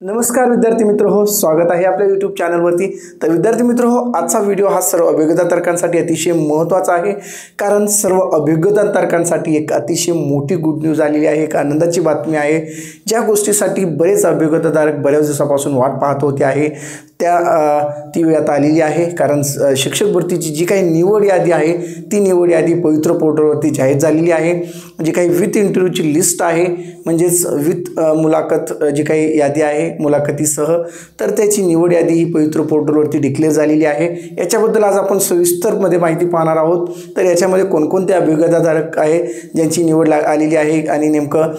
नमस्कार विद्यार्थी मित्र हो, स्वागत आहे आपल्या यूट्यूब चॅनलवरती। तर विद्यार्थी मित्र हो, आजचा व्हिडिओ हा सर्व अभिज्ञता तारखांसाठी अतिशय महत्त्वाचा आहे, कारण सर्व अभिज्ञता तारखांसाठी एक अतिशय मोठी गुड न्यूज आलेली आहे, एक आनंदाची बातमी आहे। ज्या गोष्टीसाठी बरेच अभिज्ञता तारक बऱ्याच दिवसापासून वाट पाहत होते आहे ती वेळ आता आलेली आहे। कारण शिक्षक भरतीची जी काही निवड यादी आहे ती निवड यादी पवित्र पोर्टलवरती जाहीर झालेली आहे। जी काही विथ इंटरव्ह्यूची लिस्ट आहे, म्हणजेच विथ मुलाखत जी काही यादी आहे मुलाखतीसह, तर त्याची निवड यादी ही पवित्र पोर्टलवरती डिक्लेअर झालेली आहे। याच्याबद्दल आज आपण सविस्तरमध्ये माहिती पाहणार आहोत। तर याच्यामध्ये कोणकोणते अभिज्ञताधारक आहे ज्यांची निवड आलेली आहे आणि नेमकं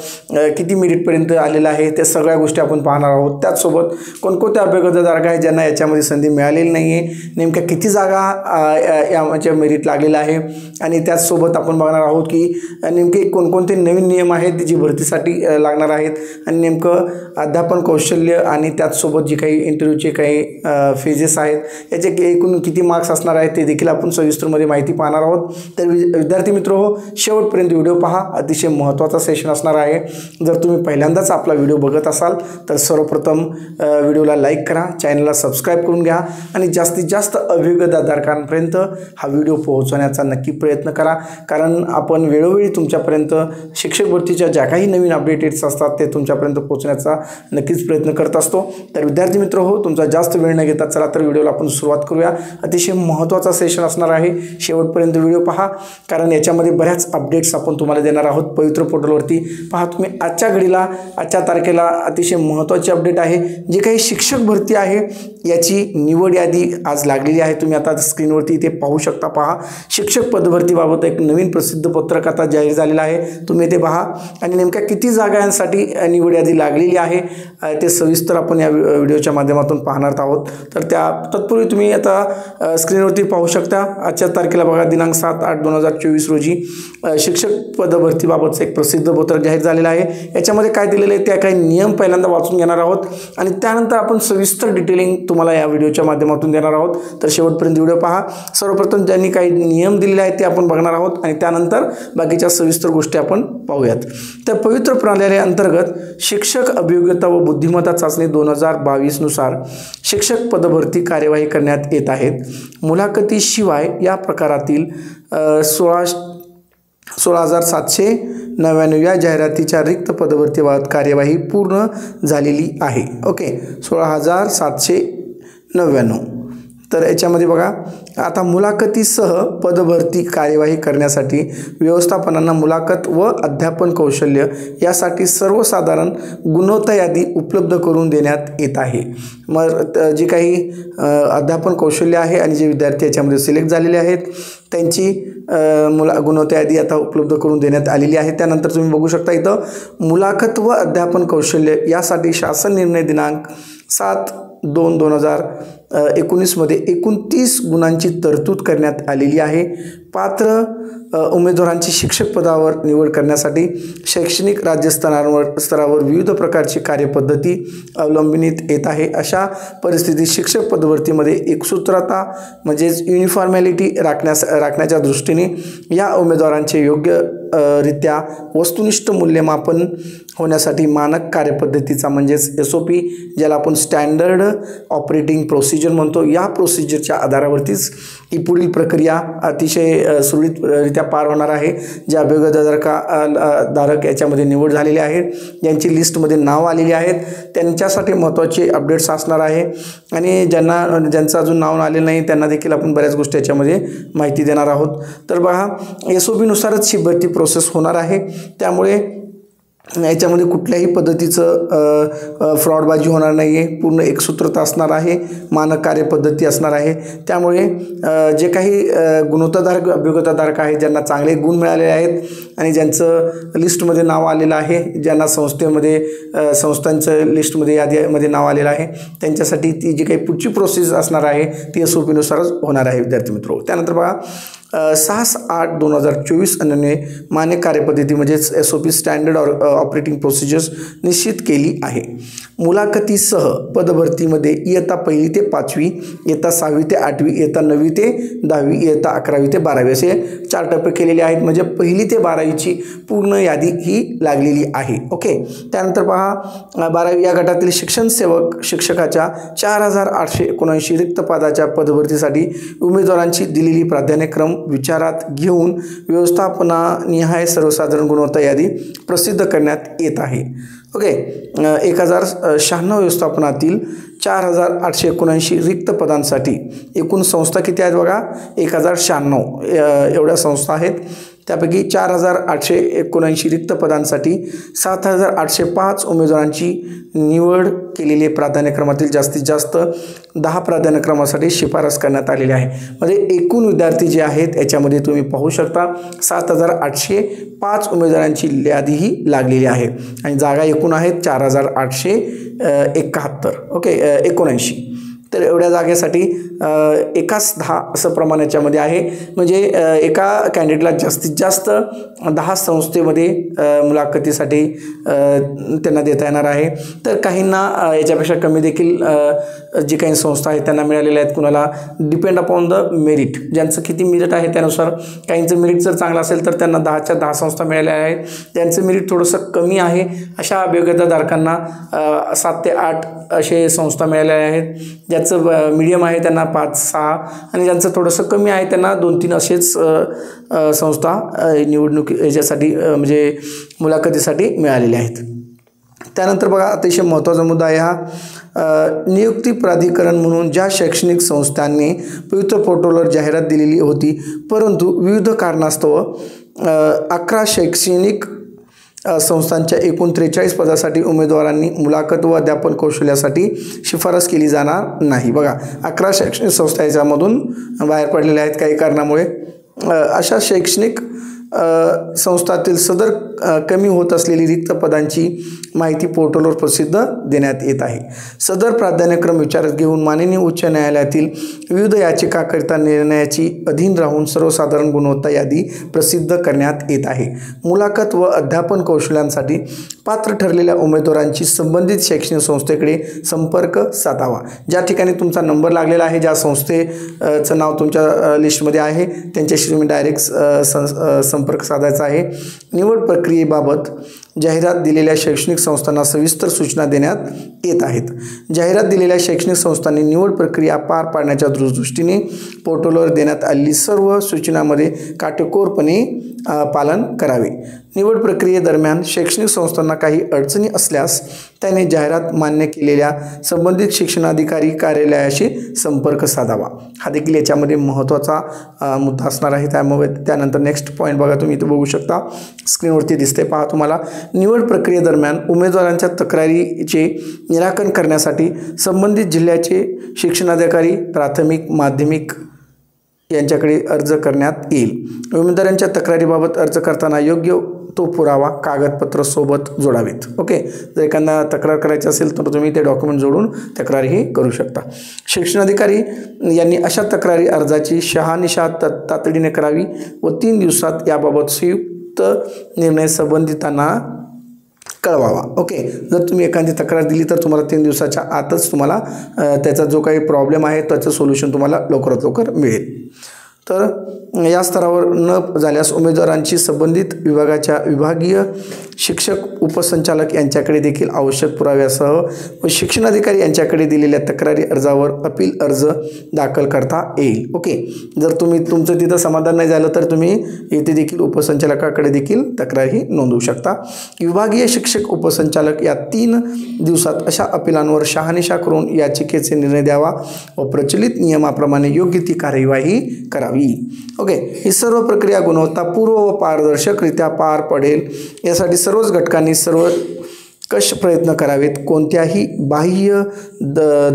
किती मेरिटपर्यंत आलेलं आहे त्या सगळ्या गोष्टी आपण पाहणार आहोत। त्याचसोबत कोणकोणते अभिज्ञताधारक आहे ज्यांना याच्यामध्ये संधी मिळालेली नाही आहे, नेमक्या किती जागा यामध्ये मेरिट लागलेला आहे, आणि त्याचसोबत आपण बघणार आहोत की नेमके कोणकोणते नवीन नियम आहेत जी भरतीसाठी लागणार आहेत, आणि नेमकं अध्यापन कौशल्य आणि त्याचसोबत जी काही इंटरव्ह्यूचे काही फेजेस आहेत याचे एकूण किती मार्क्स असणार आहेत ते देखील आपण सविस्तरमध्ये माहिती पाहणार आहोत। तर विद्यार्थी मित्र हो, शेवटपर्यंत व्हिडिओ पहा, अतिशय महत्त्वाचा सेशन असणार आहे। जर तुम्ही पहिल्यांदाच आपला व्हिडिओ बघत असाल तर सर्वप्रथम व्हिडिओला लाईक करा, चॅनलला सबस्क्राईब करून घ्या आणि जास्तीत जास्त अभिज्ञताधारकांपर्यंत हा व्हिडिओ पोहोचवण्याचा नक्की प्रयत्न करा, कारण आपण वेळोवेळी तुमच्यापर्यंत शिक्षक भरतीच्या ज्या काही नवीन अपडेट्स असतात ते तुमच्यापर्यंत पोहोचण्याचा नक्कीच प्रयत्न करत असतो। तर विद्यार्थी मित्र हो, तुमचा जास्त वेळ न घेता चला तर व्हिडिओला आपण सुरुवात करूया। अतिशय महत्त्वाचा सेशन असणार आहे, शेवटपर्यंत व्हिडिओ पहा, कारण याच्यामध्ये बऱ्याच अपडेट्स आपण तुम्हाला देणार आहोत पवित्र पोर्टलवरती। पहा तुम्ही आजच्या घडीला आजच्या तारखेला अतिशय महत्त्वाची अपडेट आहे, जे काही शिक्षक भरती आहे याची निवड यादी आज लागलेली आहे। तुम्ही आता स्क्रीनवरती इथे पाहू शकता। पहा, शिक्षक पदभरतीबाबत एक नवीन प्रसिद्ध पत्रक आता जाहीर झालेलं आहे, तुम्ही ते पहा, आणि नेमक्या किती जागांसाठी निवड यादी लागलेली आहे ते सविस्तर आपण या व्हिडिओच्या माध्यमातून पाहणार आहोत। तर तत्पूर्वी तुम्ही आता स्क्रीनवरती पाहू शकता आजच्या तारखेला बघा, दिनांक 7/8/2024 रोजी शिक्षक पदभरतीबाबतचं एक प्रसिद्ध पत्रक जाहीर झालेलं आहे। याच्यामध्ये काय दिलेलं आहे त्या काही नियम पहिल्यांदा वाचून घेणार आहोत आणि त्यानंतर आपण सविस्तर डिटेलिंग तुम्हाला या व्हिडिओच्या माध्यमातून देणार आहोत। तर शेवटपर्यंत व्हिडिओ पहा। सर्वप्रथम ज्यांनी काही नियम दिलेले आहेत ते आपण बघणार आहोत आणि त्यानंतर बाकीच्या सविस्तर गोष्टी आपण पाहूयात। तर पवित्र प्रणाली अंतर्गत शिक्षक अभियोग्यता व बुद्धिमत्ता चाचणी 2022 नुसार शिक्षक पदभरती कार्यवाही करण्यात येत आहेत। मुलाखतीशिवाय या प्रकारातील 16,799 या जाहिरातीच्या रिक्त पदभरतीबाबत कार्यवाही पूर्ण झालेली आहे। ओके, 16,799। तर याच्यामध्ये बघा, आता मुलाखतीसह पदभरती कार्यवाही करण्यासाठी व्यवस्थापनांना मुलाखत व अध्यापन कौशल्य यासाठी सर्वसाधारण गुणवत्ता यादी उपलब्ध करून देण्यात येत आहे। मग जी काही अध्यापन कौशल्य आहे आणि जे विद्यार्थी याच्यामध्ये सिलेक्ट झालेले आहेत त्यांची गुणवत्ता यादी आता उपलब्ध करून देण्यात आलेली आहे। त्यानंतर तुम्ही बघू शकता इथं मुलाखत व अध्यापन कौशल्य यासाठी शासन निर्णय दिनांक 7/2/2019 मध्ये 29 गुणांची तरतूद करण्यात आलेली आहे। पात्र उमेदवारांची शिक्षक पदावर निवड करण्यासाठी शैक्षणिक राज्यस्तरावर विविध प्रकारची कार्यपद्धती अवलंबण्यात येत आहे। अशा परिस्थितीत शिक्षक पदभरतीमध्ये एकसूत्रता म्हणजेच युनिफॉर्मॅलिटी राखण्याच्या दृष्टीने या उमेदवारांचे योग्य रित्या वस्तुनिष्ठ मूल्यमापन होण्यासाठी मानक कार्यपद्धतीचा म्हणजेच SOP ज्याला आपण स्टँडर्ड ऑपरेटिंग प्रोसिजर म्हणतो, या प्रोसिजरच्या आधारावरतीच ही पुढील प्रक्रिया अतिशय सुरळीतरित्या पार होणार आहे। जे अभिज्ञताधारक याच्यामध्ये निवड झालेले आहेत, ज्यांची लिस्टमध्ये नाव आलेली आहेत, त्यांच्यासाठी महत्त्वाचे अपडेट्स असणार आहे, आणि ज्यांचं अजून नाव आलेलं नाही त्यांना देखील आपण बऱ्याच गोष्टी याच्यामध्ये माहिती देणार आहोत। तर बघा, SOP नुसारच ही भरती प्रोसेस होणार आहे, त्यामुळे याच्यामध्ये कुठल्याही पद्धतीचं फ्रॉडबाजी होणार नाही आहे, पूर्ण एकसूत्रता असणार आहे, मानक कार्यपद्धती असणार आहे। त्यामुळे जे काही गुणवत्ताधारक अभिज्ञताधारक आहेत ज्यांना चांगले गुण मिळालेले आहेत आणि ज्यांचं लिस्टमध्ये नाव आलेलं आहे, ज्यांना संस्थांचं लिस्टमध्ये यादीमध्ये नाव आलेलं आहे, त्यांच्यासाठी ती जी काही पुढची प्रोसेस असणार आहे ती SOP नुसारच होणार आहे विद्यार्थी मित्र। त्यानंतर बघा, 6/8/2024 अन्वये मान्य कार्यपद्धती म्हणजेच SOP स्टँडर्ड ऑपरेटिंग प्रोसिजर्स निश्चित केली आहे। मुलाखतीसह पदभरतीमध्ये इयत्ता 1ली ते 5वी, इयत्ता 6वी ते 8वी, इयत्ता 9वी ते 10वी, इयत्ता 11वी ते 12वी असे 4 टप्पे केलेले आहेत। म्हणजे 1ली ते 12वी 12वीची पूर्ण यादी ही लागलेली आहे. ओके, त्यानंतर पहा 12वी या गटातील शिक्षण सेवक शिक्षकाच्या 4879 रिक्त पदाच्या पदभरतीसाठी उमेदवारांची दिलेली प्राधान्यक्रम विचारात घेऊन व्यवस्थापनानिहाय सर्वसाधारण गुणवत्ता यादी प्रसिद्ध करण्यात येत आहे. ओके, 1096 व्यवस्थापनातील 4879 रिक्त पदांसाठी एकूण संस्था किती आहेत बघा, 1096 एवढ्या संस्था आहेत. त्यापैकी 4879 रिक्त पदांसाठी 7805 उमेदवारांची निवड केलेली प्राधान्यक्रमातील जास्तीत जास्त 10 प्राधान्यक्रमासाठी शिफारस करण्यात आलेली आहे. म्हणजे एकूण विद्यार्थी जे आहेत याच्यामध्ये तुम्ही पाहू शकता 7805 उमेदवारांची यादीही लागलेली आहे आणि जागा एकूण आहेत 4871. ओके, 79. तर एवढ्या जागेसाठी 1:10 असं प्रमाण याच्यामध्ये आहे. म्हणजे एका कॅन्डिडेटला जास्तीत जास्त 10 संस्थेमध्ये मुलाखतीसाठी त्यांना देता येणार आहे. तर काहींना याच्यापेक्षा कमी देखील जी काही संस्था आहेत त्यांना मिळालेल्या आहेत. कुणाला डिपेंड अपॉन द मेरिट, ज्यांचं किती मेरिट आहे त्यानुसार. काहींचं मेरिट जर चांगलं असेल तर त्यांना 10च्या 10 संस्था मिळाल्या आहेत. ज्यांचं मेरिट थोडंसं कमी आहे अशा अभियोग्यताधारकांना 7 ते 8 असे संस्था मिळालेल्या आहेत. ज्याचं मीडियम आहे त्यांना 5-6 आणि ज्यांचं थोडंसं कमी आहे त्यांना 2-3 असेच संस्था निवडणूक याच्यासाठी म्हणजे मुलाखतीसाठी मिळालेल्या आहेत. त्यानंतर बघा अतिशय महत्त्वाचा मुद्दा आहे हा, नियुक्ती प्राधिकरण म्हणून ज्या शैक्षणिक संस्थांनी पवित्र पोर्टलवर जाहिरात दिलेली होती परंतु विविध कारणास्तव 11 शैक्षणिक संस्थांच्या एकूण 43 पदासाठी उमेदवारांनी मुलाखत व अध्यापन कौशल्यासाठी शिफारस केली जाणार नाही. बघा 11 शैक्षणिक संस्था याच्यामधून बाहेर पडलेल्या आहेत काही कारणामुळे. अशा शैक्षणिक संस्थातील सदर कमी होत असलेली रिक्त पदांची माहिती पोर्टलवर प्रसिद्ध देण्यात येत आहे. सदर प्राधान्यक्रम विचारात घेऊन माननीय उच्च न्यायालयातील विविध याचिकाकरिता निर्णयाची अधीन राहून सर्वसाधारण गुणवत्ता यादी प्रसिद्ध करण्यात येत आहे. मुलाखत व अध्यापन कौशल्यांसाठी पात्र ठरलेल्या उमेदवारांची संबंधित शैक्षणिक संस्थेकडे संपर्क साधावा. ज्या ठिकाणी तुमचा नंबर लागलेला आहे, ज्या संस्थेचं नाव तुमच्या लिस्टमध्ये आहे त्यांच्याशी तुम्ही डायरेक्ट संपर्क साधायचा आहे. निवड प्रक्रियेबाबत जाहिरात दिलेल्या शैक्षणिक संस्थांना सविस्तर सूचना देण्यात येत आहेत. जाहिरात दिलेल्या शैक्षणिक संस्थांनी निवड प्रक्रिया पार पाडण्याच्या दृष्टीने पोर्टलवर देण्यात आलेली सर्व सूचनांमध्ये काटेकोरपणे पालन करावे. निवड प्रक्रियेदरम्यान शैक्षणिक संस्थांना काही अडचणी असल्यास त्याने जाहिरात मान्य केलेल्या संबंधित शिक्षणाधिकारी कार्यालयाशी संपर्क साधावा. हा देखील याच्यामध्ये महत्त्वाचा मुद्दा असणार आहे. त्यानंतर नेक्स्ट पॉईंट बघा, तुम्ही इथे बघू शकता स्क्रीनवरती दिसते पहा तुम्हाला. निवड प्रक्रियेदरम्यान उमेदवारांच्या तक्रारीचे निराकरण करण्यासाठी संबंधित जिल्ह्याचे शिक्षणाधिकारी प्राथमिक माध्यमिक यांच्याकडे अर्ज करण्यात येईल. उमेदवारांच्या तक्रारीबाबत अर्ज करताना योग्य तो पुरावा कागदपत्र सोबत जोडावेत. ओके, जर एखादा तक्रार करायची असेल तर तुम्ही ते डॉक्युमेंट जोडून तक्रारही करू शकता. शिक्षणाधिकारी यांनी अशा तक्रारी अर्जाची शहानिशा तातडीने करावी व 3 दिवसात याबाबत संयुक्त निर्णय संबंधितांना कळवावा. ओके, जर तुम्ही एखादी तक्रार दिली तर तुम्हाला 3 दिवसाच्या आतच तुम्हाला त्याचा जो काही प्रॉब्लेम आहे त्याचं सोल्युशन तुम्हाला लवकरात लवकर मिळेल. तर या स्तरावर न झाल्यास उमेदवारांची संबंधित विभागाच्या विभागीय शिक्षक उपसंचालक यांच्याकडे देखील आवश्यक पुराव्यासह व शिक्षणाधिकारी यांच्याकडे दिलेल्या तक्रारी अर्जावर अपील अर्ज दाखल करता येईल. ओके, जर तुमचं तिथं समाधान नाही झालं तर तुम्ही येथे देखील उपसंचालकाकडे देखील तक्रारही नोंदवू शकता. विभागीय शिक्षक उपसंचालक या 3 दिवसात अशा अपीलांवर शहानिशा करून याचिकेचे निर्णय द्यावा व प्रचलित नियमाप्रमाणे योग्य ती कार्यवाही करावी. ओके, ही सर्व प्रक्रिया गुणवत्तापूर्व व पारदर्शकरित्या पार पडेल यासाठी सर्वच घटकांनी सर्वकष प्रयत्न करावेत. कोणत्याही बाह्य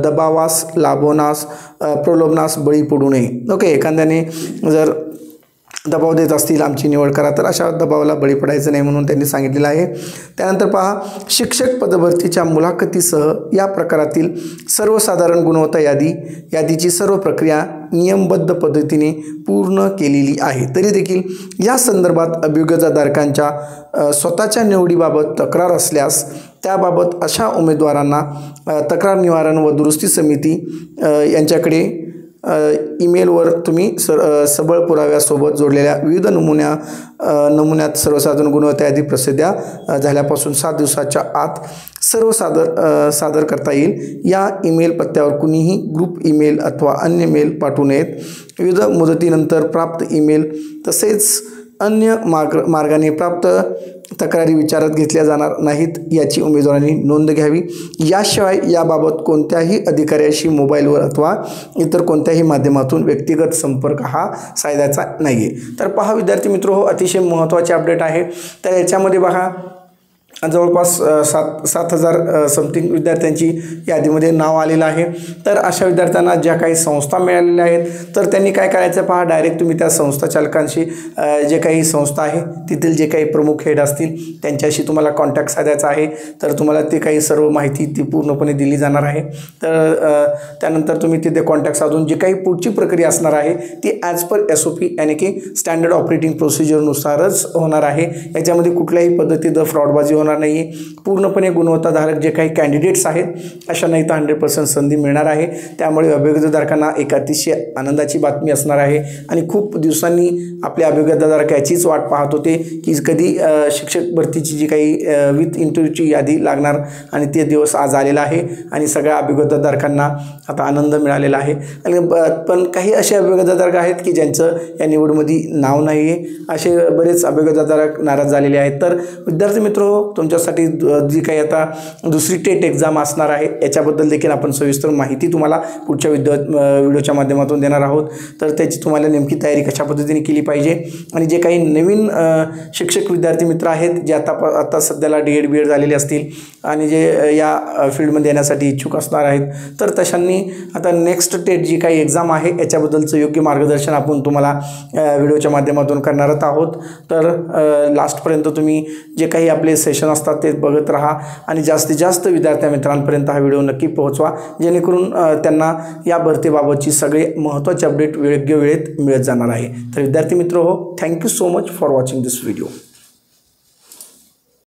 दबावास प्रलोभनास बळी पडू नये. ओके, एखाद्याने जर दबाव देत असतील आमची निवड करा तर अशा दबावाला बळी पडायचं नाही म्हणून त्यांनी सांगितलेलं आहे. त्यानंतर पहा, शिक्षक पदभरतीच्या मुलाखतीसह या प्रकारातील सर्वसाधारण गुणवत्ता यादीची सर्व प्रक्रिया नियमबद्ध पद्धतीने पूर्ण केलेली आहे. तरी देखील या संदर्भात अभियोग्यताधारकांच्या स्वतःच्या निवडीबाबत तक्रार असल्यास त्याबाबत अशा उमेदवारांना तक्रार निवारण व दुरुस्ती समिती यांच्याकडे ईमेलवर तुम्ही सबळ पुराव्यासोबत जोडलेल्या विविध नमुन्यात सर्वसाधारण गुणवत्ता यादी प्रसिद्ध झाल्यापासून 7 दिवसाच्या आत सर्व सादर करता येईल। या ईमेल पत्त्यावर कुणीही ग्रुप ईमेल अथवा अन्य मेल पाठवू नयेत। विविध मुदतीनंतर प्राप्त ईमेल तसेच अन्य मार्गाने प्राप्त तक्रारी विचारात घेतल्या जाणार नाहीत याची उमेदवारांनी नोंद घ्यावी। याशिवाय याबाबत कोणत्याही अधिकाऱ्याशी मोबाईलवर अथवा इतर कोणत्याही माध्यमातून व्यक्तिगत संपर्क हा साधायचा नाही आहे। तर पहा विद्यार्थी मित्र हो, अतिशय महत्त्वाचे अपडेट आहे। तर याच्यामध्ये बघा जवळपास 7,000 समथिंग विद्यार्थ्यांची यादीमध्ये नाव आलेलं आहे। तर अशा विद्यार्थ्यांना ज्या काही संस्था मिळालेल्या आहेत तर त्यांनी काय करायचं पहा, डायरेक्ट तुम्ही त्या संस्था चालकांशी जे काही संस्था आहे तिथील जे काही प्रमुख हेड असतील त्यांच्याशी तुम्हाला कॉन्टॅक्ट साधायचा आहे। तर तुम्हाला ते काही सर्व माहिती ती पूर्णपणे दिली जाणार आहे। तर त्यानंतर तुम्ही तिथे कॉन्टॅक्ट साधून जी काही पुढची प्रक्रिया असणार आहे ती ॲज पर SOP यानी की स्टँडर्ड ऑपरेटिंग प्रोसिजरनुसारच होणार आहे। याच्यामध्ये कुठल्याही पद्धतीचं फ्रॉडबाजी होणार नाही। पूर्णपणे गुणवत्ताधारक जे काही कॅन्डिडेट्स आहेत अशा नाही तर 100% संधी मिळणार आहे। त्यामुळे अभियोग्यताधारकांना एक अतिशय आनंदाची बातमी असणार आहे आणि खूप दिवसांनी आपले अभियोग्यताधारक याचीच वाट पाहत होते की कधी शिक्षक भरतीची जी काही विथ इंटरव्ह्यूची यादी लागणार आणि ते दिवस आज आलेला आहे आणि सगळ्या अभियोग्यताधारकांना आता आनंद मिळालेला आहे। आणि पण काही असे अभियोग्यताधारक आहेत की ज्यांचं या निवडमध्ये नाव नाही आहे, असे बरेच अभियोग्यताधारक नाराज झालेले आहेत। तर विद्यार्थी मित्र तुमच्यासाठी जी काही आता दुसरी टेट एक्झाम असणार आहे याच्याबद्दल देखील आपण सविस्तर माहिती तुम्हाला पुढच्या व्हिडिओच्या माध्यमातून देणार आहोत। तर त्याची तुम्हाला नेमकी तयारी कशा पद्धतीने केली पाहिजे आणि जे काही नवीन शिक्षक विद्यार्थी मित्र आहेत जे आता सध्याला D.Ed B.Ed झालेले असतील आणि जे या फील्डमध्ये येण्यासाठी इच्छुक असणार आहेत तर तशांनी आता नेक्स्ट टेट जी काही एक्झाम आहे याच्याबद्दलचं योग्य मार्गदर्शन आपण तुम्हाला व्हिडिओच्या माध्यमातून करणारच आहोत। तर लास्टपर्यंत तुम्ही जे काही आपले सेशन असतात ते बघत राहा आणि जास्तीत जास्त विद्यार्थी मित्रांपर्यंत हा व्हिडिओ नक्की पोहोचवा जेणेकरून त्यांना या भरतीबाबतची सगळे महत्त्वाचे अपडेट योग्य वेळेत मिळत जाणार आहे। तर विद्यार्थी मित्र हो, thank you so much for watching this video.